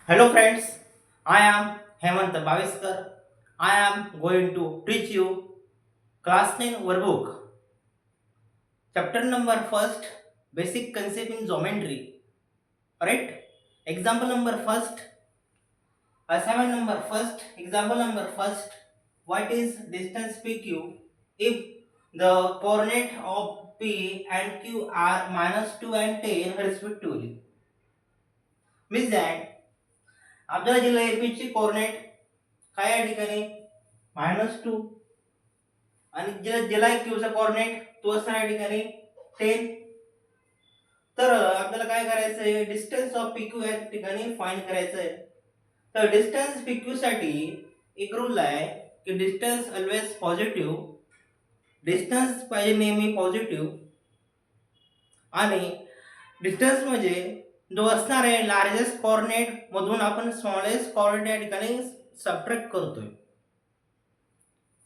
Hello friends, I am Hemant Bhaviskar. I am going to teach you class 9 workbook. Chapter number first, basic concept in geometry. Alright? Example number first, assignment number first, example number first. What is distance PQ if the coordinate of P and Q are -2 and 10 respectively? Means that आपल्याला दिलं आहे ची coordinate काय या ठिकाणी -2 आणि ज्याला क्यूचा coordinate तो असणार या ठिकाणी 10. तर आपल्याला काय करायचं आहे डिस्टन्स ऑफ PQ या ठिकाणी फाइंड करायचं आहे. तर डिस्टन्स PQ साठी एक रूल आहे की डिस्टन्स ऑलवेज पॉझिटिव्ह. डिस्टन्स पाहिजे नेहमी पॉझिटिव्ह आणि डिस्टन्स म्हणजे जो असणार आहे लार्जेस्ट कोऑर्डिनेट मधून आपण स्मॉलेस्ट कोऑर्डिनेट या ठिकाणी सबट्रॅक्ट करतोय.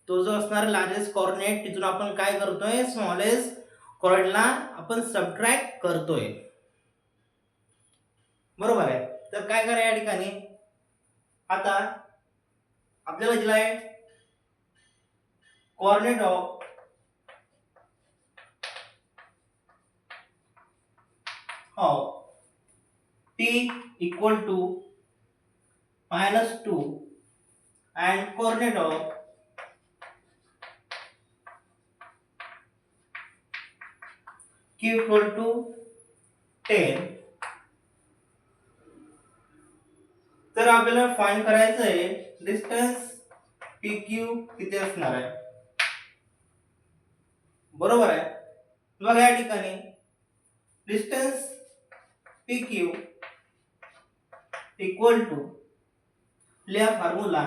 तो जो असणार लार्जेस्ट कोऑर्डिनेट तिथून आपण काय करतोय स्मॉलेस्ट कोऑर्डिनेटला आपण सबट्रॅक्ट करतोय. बरोबर आहे. तर काय करा या ठिकाणी आता आपल्याला दिलाय coordinate of t equal to -2 and coordinate of q equal to 10. तर आपल्याला फाइंड करायचं आहे डिस्टन्स PQ किती असणार आहे. बरोबर आहे. बघा या ठिकाणी डिस्टन्स PQ इक्वल टू लिहा formula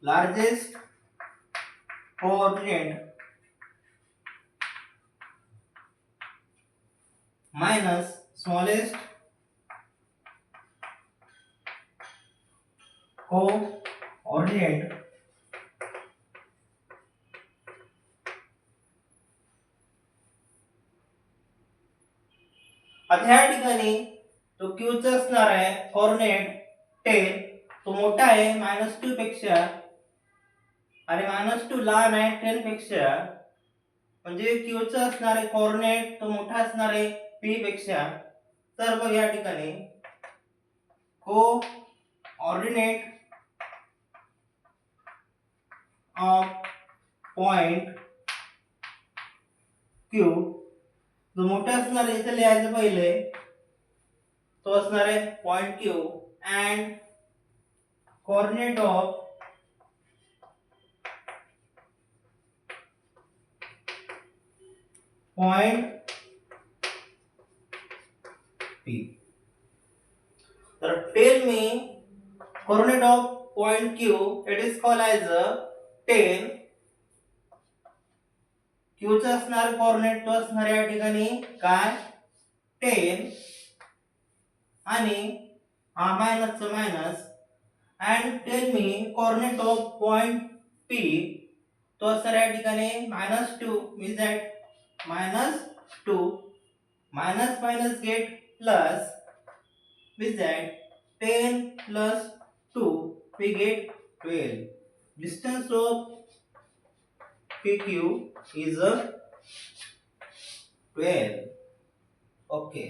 largest coordinate minus smallest coordinate आता ह्या ठिकाणी तो Q चा असणार आहे कोऑर्डिनेट 10 तो मोठा आहे -2 पेक्षा आणि -2 लहान आहे 10 पेक्षा म्हणजे Q चा असणार आहे कोऑर्डिनेट तो मोठा असणार आहे P पेक्षा. तर बघ या ठिकाणी कोऑर्डिनेट ऑफ पॉइंट Q जो मोठा असणार आहे इथे लिहायचं पहिले तो असणार आहे point Q and coordinate of point P. तर tell me coordinate of point Q, it is called as 10. Q चा असणार कोऑर्डिनेट तो असणार या ठिकाणी काय 10 आणि हा मायनस चा minus and tell me coordinate of point P तो असणार या ठिकाणी -2 means that -2 minus minus get plus means that 10 plus 2 we get 12. Distance of PQ is 12. Okay.